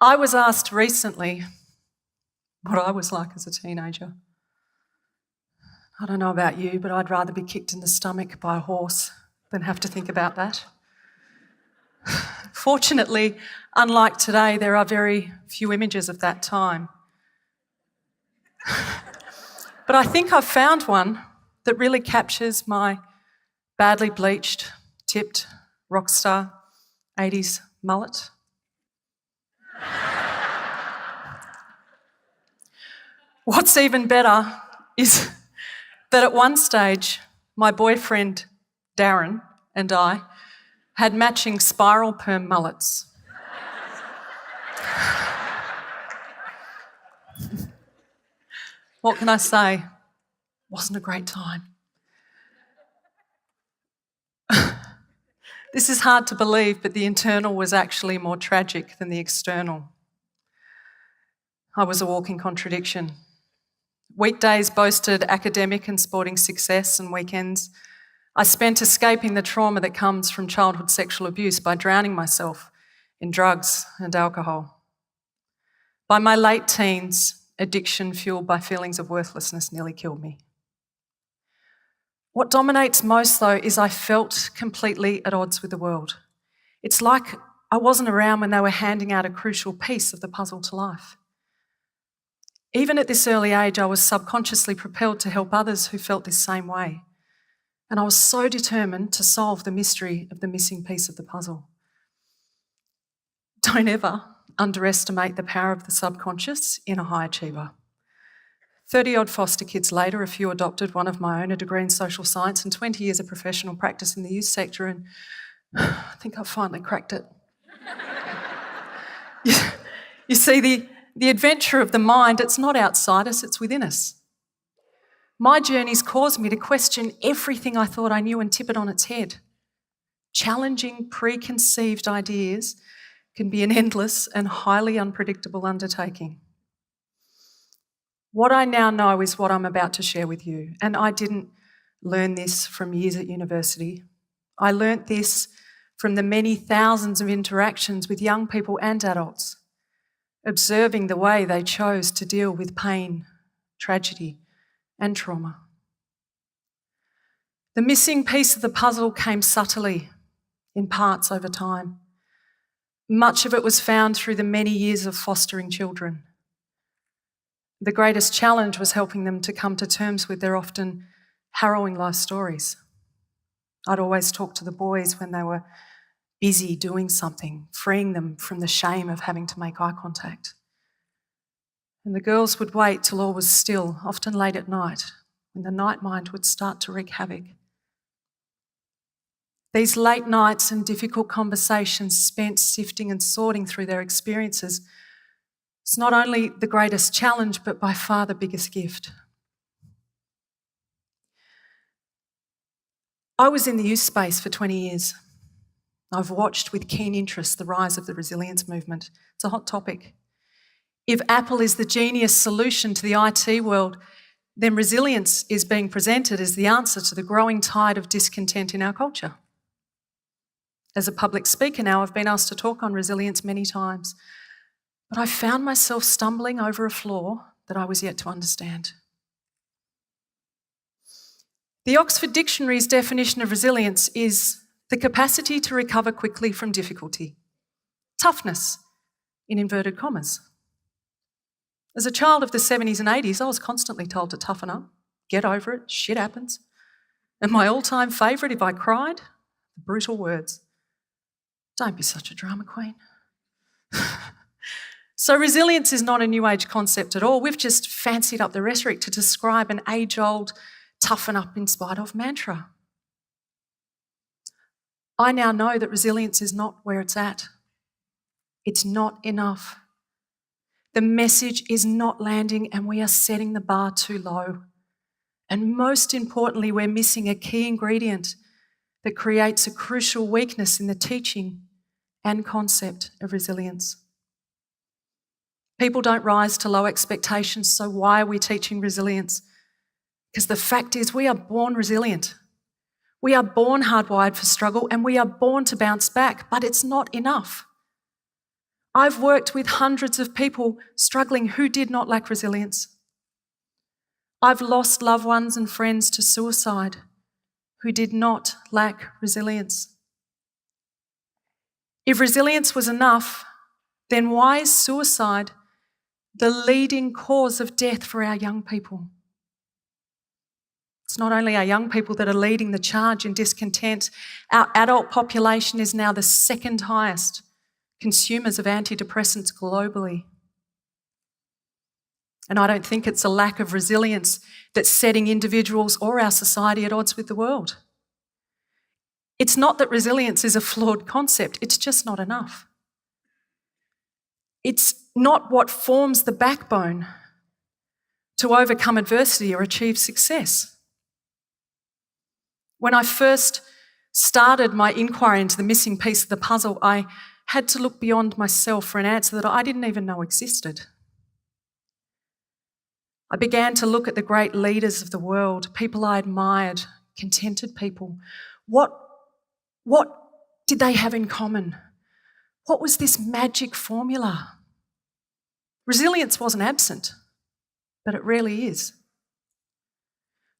I was asked recently what I was like as a teenager. I don't know about you, but I'd rather be kicked in the stomach by a horse than have to think about that. Fortunately, unlike today, there are very few images of that time. But I think I've found one that really captures my badly bleached, tipped, rock star 80s mullet. What's even better is that at one stage, my boyfriend Darren and I had matching spiral perm mullets. What can I say? Wasn't a great time. This is hard to believe, but the internal was actually more tragic than the external. I was a walking contradiction. Weekdays boasted academic and sporting success, and weekends I spent escaping the trauma that comes from childhood sexual abuse by drowning myself in drugs and alcohol. By my late teens, addiction fueled by feelings of worthlessness nearly killed me. What dominates most, though, is I felt completely at odds with the world. It's like I wasn't around when they were handing out a crucial piece of the puzzle to life. Even at this early age, I was subconsciously propelled to help others who felt this same way. And I was so determined to solve the mystery of the missing piece of the puzzle. Don't ever underestimate the power of the subconscious in a high achiever. 30-odd foster kids later, a few adopted, one of my own, a degree in social science, and 20 years of professional practice in the youth sector, and I think I've finally cracked it. You see, the adventure of the mind, it's not outside us, it's within us. My journeys caused me to question everything I thought I knew and tip it on its head. Challenging preconceived ideas can be an endless and highly unpredictable undertaking. What I now know is what I'm about to share with you, and I didn't learn this from years at university. I learnt this from the many thousands of interactions with young people and adults, observing the way they chose to deal with pain, tragedy, and trauma. The missing piece of the puzzle came subtly, in parts over time. Much of it was found through the many years of fostering children. The greatest challenge was helping them to come to terms with their often harrowing life stories. I'd always talk to the boys when they were busy doing something, freeing them from the shame of having to make eye contact. And the girls would wait till all was still, often late at night, when the night mind would start to wreak havoc. These late nights and difficult conversations spent sifting and sorting through their experiences, it's not only the greatest challenge, but by far the biggest gift. I was in the youth space for 20 years. I've watched with keen interest the rise of the resilience movement. It's a hot topic. If Apple is the genius solution to the IT world, then resilience is being presented as the answer to the growing tide of discontent in our culture. As a public speaker now, I've been asked to talk on resilience many times, but I found myself stumbling over a flaw that I was yet to understand. The Oxford Dictionary's definition of resilience is the capacity to recover quickly from difficulty. Toughness, in inverted commas. As a child of the 70s and 80s, I was constantly told to toughen up, get over it, shit happens. And my all-time favourite, if I cried, the brutal words, "Don't be such a drama queen." So resilience is not a new age concept at all. We've just fancied up the rhetoric to describe an age-old toughen up in spite of mantra. I now know that resilience is not where it's at. It's not enough. The message is not landing, and we are setting the bar too low. And most importantly, we're missing a key ingredient that creates a crucial weakness in the teaching and concept of resilience. People don't rise to low expectations, so why are we teaching resilience? Because the fact is we are born resilient. We are born hardwired for struggle, and we are born to bounce back, but it's not enough. I've worked with hundreds of people struggling who did not lack resilience. I've lost loved ones and friends to suicide who did not lack resilience. If resilience was enough, then why is suicide the leading cause of death for our young people? It's not only our young people that are leading the charge in discontent. Our adult population is now the second highest consumers of antidepressants globally. And I don't think it's a lack of resilience that's setting individuals or our society at odds with the world. It's not that resilience is a flawed concept, it's just not enough. It's not what forms the backbone to overcome adversity or achieve success. When I first started my inquiry into the missing piece of the puzzle, I had to look beyond myself for an answer that I didn't even know existed. I began to look at the great leaders of the world, people I admired, contented people. What did they have in common? What was this magic formula? Resilience wasn't absent, but it rarely is.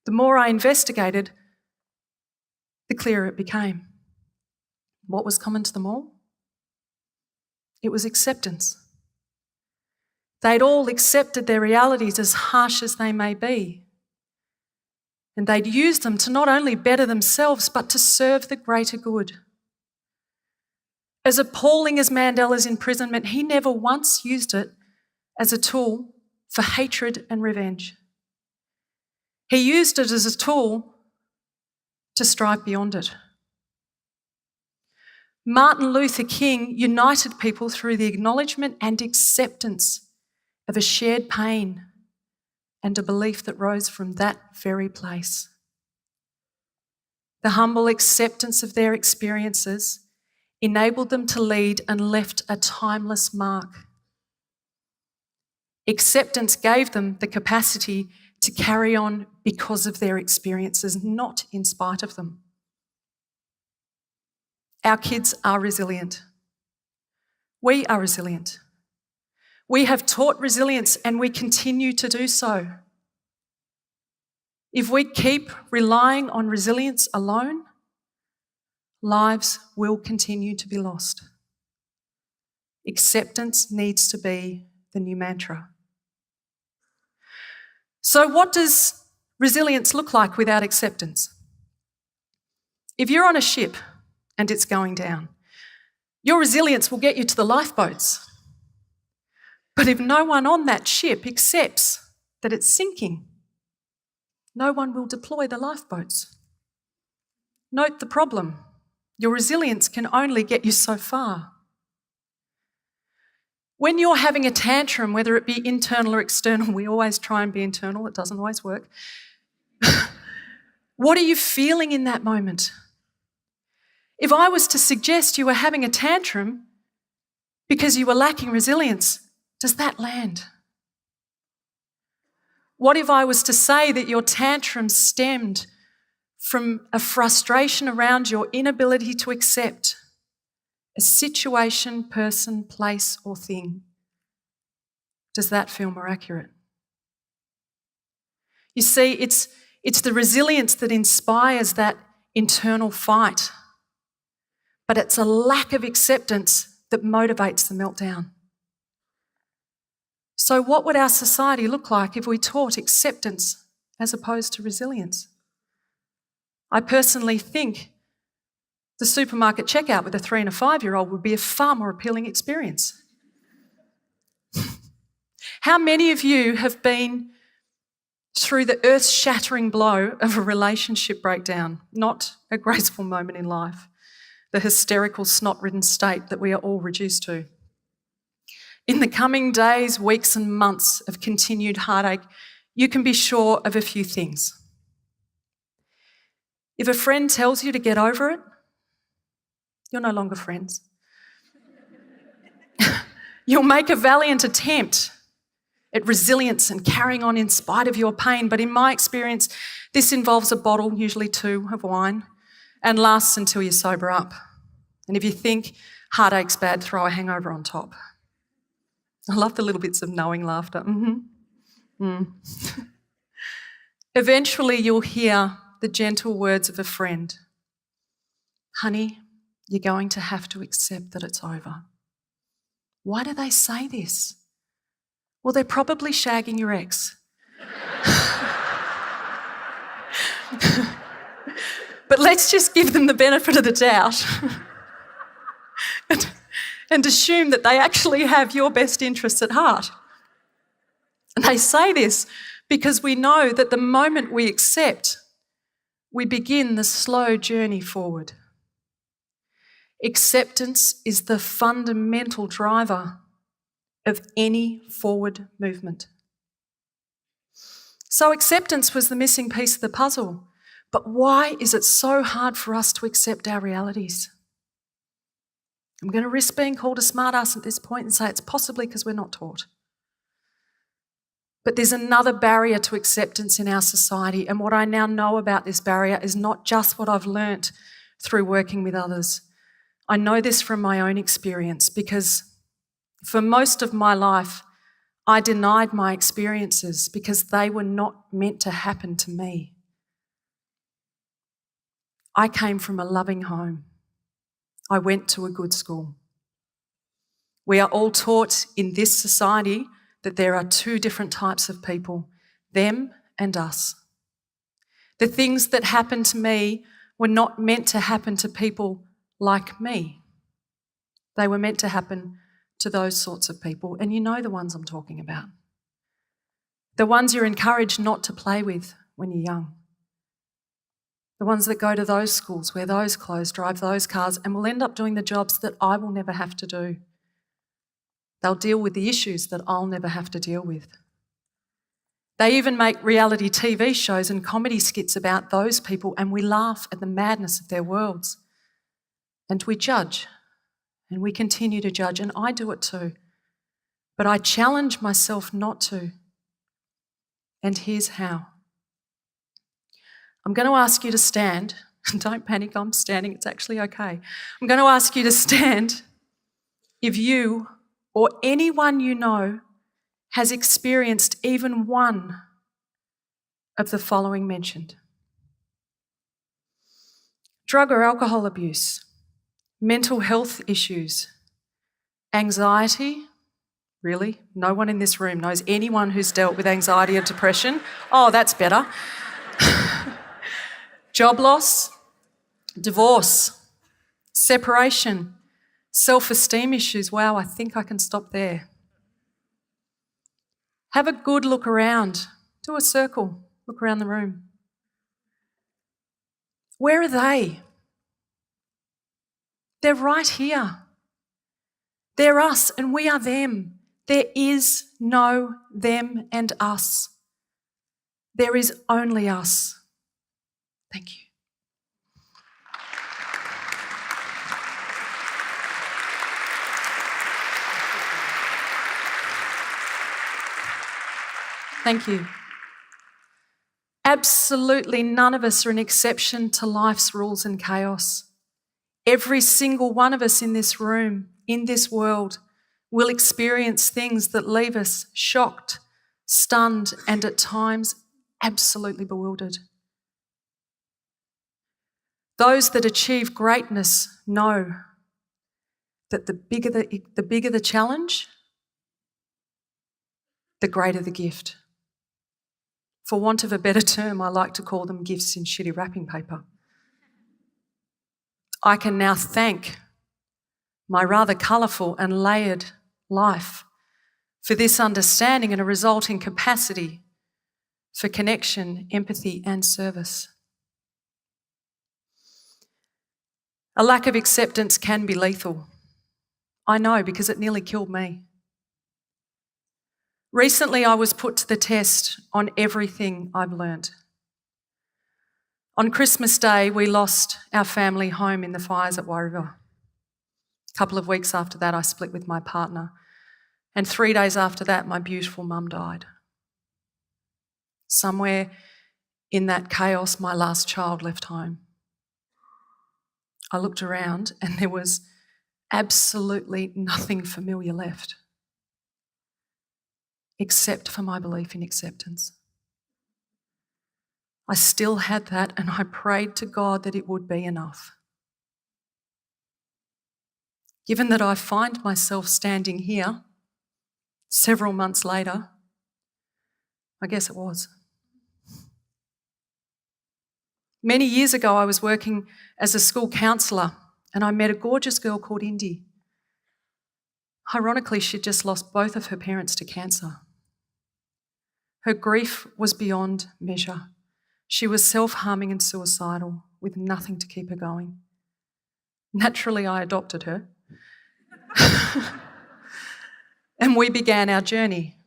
The more I investigated, the clearer it became. What was common to them all? It was acceptance. They'd all accepted their realities as harsh as they may be. And they'd used them to not only better themselves, but to serve the greater good. As appalling as Mandela's imprisonment, he never once used it as a tool for hatred and revenge. He used it as a tool to strive beyond it. Martin Luther King united people through the acknowledgement and acceptance of a shared pain and a belief that rose from that very place. The humble acceptance of their experiences enabled them to lead and left a timeless mark. Acceptance gave them the capacity to carry on because of their experiences, not in spite of them. Our kids are resilient. We are resilient. We have taught resilience and we continue to do so. If we keep relying on resilience alone, lives will continue to be lost. Acceptance needs to be the new mantra. So what does resilience look like without acceptance? If you're on a ship and it's going down, your resilience will get you to the lifeboats. But if no one on that ship accepts that it's sinking, no one will deploy the lifeboats. Note the problem. Your resilience can only get you so far. When you're having a tantrum, whether it be internal or external, we always try and be internal, it doesn't always work. What are you feeling in that moment? If I was to suggest you were having a tantrum because you were lacking resilience, does that land? What if I was to say that your tantrum stemmed from a frustration around your inability to accept a situation, person, place, or thing? Does that feel more accurate? You see, it's the resilience that inspires that internal fight, but it's a lack of acceptance that motivates the meltdown. So what would our society look like if we taught acceptance as opposed to resilience? I personally think the supermarket checkout with a 3 and a 5-year-old would be a far more appealing experience. How many of you have been through the earth-shattering blow of a relationship breakdown, not a graceful moment in life, the hysterical, snot-ridden state that we are all reduced to? In the coming days, weeks and months of continued heartache, you can be sure of a few things. If a friend tells you to get over it, you're no longer friends. You'll make a valiant attempt at resilience and carrying on in spite of your pain, but in my experience, this involves a bottle, usually 2, of wine, and lasts until you sober up. And if you think heartache's bad, throw a hangover on top. I love the little bits of knowing laughter. Eventually you'll hear the gentle words of a friend. Honey, you're going to have to accept that it's over. Why do they say this? Well, they're probably shagging your ex. But let's just give them the benefit of the doubt and assume that they actually have your best interests at heart. And they say this because we know that the moment we accept, we begin the slow journey forward. Acceptance is the fundamental driver of any forward movement. So acceptance was the missing piece of the puzzle. But why is it so hard for us to accept our realities? I'm going to risk being called a smartass at this point and say it's possibly because we're not taught. But there's another barrier to acceptance in our society, and what I now know about this barrier is not just what I've learnt through working with others. I know this from my own experience because for most of my life, I denied my experiences because they were not meant to happen to me. I came from a loving home. I went to a good school. We are all taught in this society that there are two different types of people, them and us. The things that happened to me were not meant to happen to people like me. They were meant to happen to those sorts of people, and you know the ones I'm talking about. The ones you're encouraged not to play with when you're young. The ones that go to those schools, wear those clothes, drive those cars, and will end up doing the jobs that I will never have to do. They'll deal with the issues that I'll never have to deal with. They even make reality TV shows and comedy skits about those people, and we laugh at the madness of their worlds. And we judge, and we continue to judge, and I do it too. But I challenge myself not to. And here's how. I'm going to ask you to stand. Don't panic, I'm standing, it's actually okay. I'm going to ask you to stand if you or anyone you know has experienced even one of the following mentioned. Drug or alcohol abuse, mental health issues, anxiety. Really? No one in this room knows anyone who's dealt with anxiety or depression? Oh, that's better. Job loss, divorce, separation, self-esteem issues. Wow, I think I can stop there. Have a good look around. Do a circle. Look around the room. Where are they? They're right here. They're us and we are them. There is no them and us. There is only us. Thank you. Thank you. Absolutely none of us are an exception to life's rules and chaos. Every single one of us in this room, in this world, will experience things that leave us shocked, stunned, and at times absolutely bewildered. Those that achieve greatness know that the bigger the challenge, the greater the gift. For want of a better term, I like to call them gifts in shitty wrapping paper. I can now thank my rather colourful and layered life for this understanding and a resulting capacity for connection, empathy, and service. A lack of acceptance can be lethal. I know because it nearly killed me. Recently, I was put to the test on everything I've learnt. On Christmas Day, we lost our family home in the fires at Warrigal. A couple of weeks after that, I split with my partner. And 3 days after that, my beautiful mum died. Somewhere in that chaos, my last child left home. I looked around and there was absolutely nothing familiar left. except for my belief in acceptance. I still had that, and I prayed to God that it would be enough. Given that I find myself standing here several months later, I guess it was. Many years ago, I was working as a school counsellor, and I met a gorgeous girl called Indy. Ironically, she'd just lost both of her parents to cancer. Her grief was beyond measure. She was self-harming and suicidal, with nothing to keep her going. Naturally, I adopted her. And we began our journey.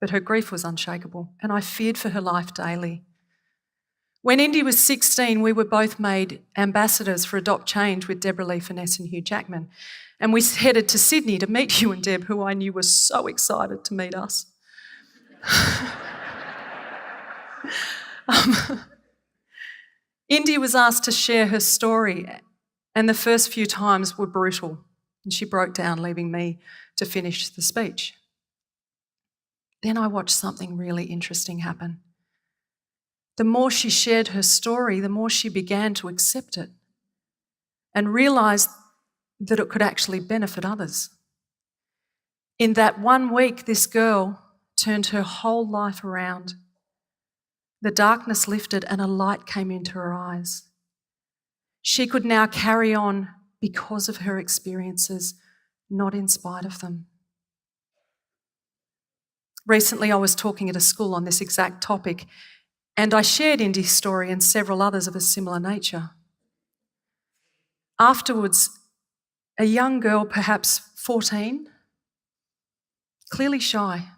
But her grief was unshakable, and I feared for her life daily. When Indy was 16, we were both made ambassadors for Adopt Change with Deborah Lee Finesse and Hugh Jackman. And we headed to Sydney to meet Hugh and Deb, who I knew were so excited to meet us. Indy was asked to share her story, and the first few times were brutal, and she broke down, leaving me to finish the speech. Then I watched something really interesting happen. The more she shared her story, the more she began to accept it and realised that it could actually benefit others. In that 1 week, this girl turned her whole life around. The darkness lifted and a light came into her eyes. She could now carry on because of her experiences, not in spite of them. Recently, I was talking at a school on this exact topic, and I shared Indy's story and several others of a similar nature. Afterwards, a young girl, perhaps 14, clearly shy,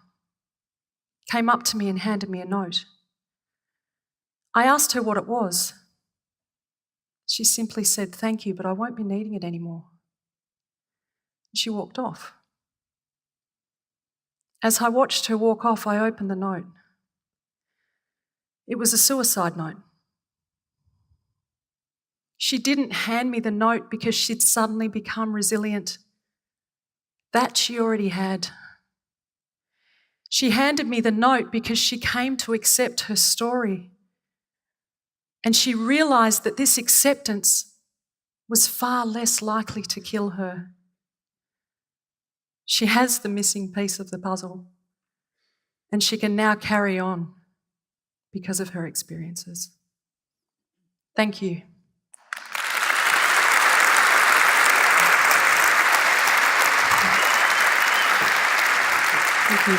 came up to me and handed me a note. I asked her what it was. She simply said, "Thank you, but I won't be needing it anymore." She walked off. As I watched her walk off, I opened the note. It was a suicide note. She didn't hand me the note because she'd suddenly become resilient. That she already had. She handed me the note because she came to accept her story. And she realised that this acceptance was far less likely to kill her. She has the missing piece of the puzzle, and she can now carry on because of her experiences. Thank you. Thank you.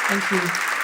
Thank you.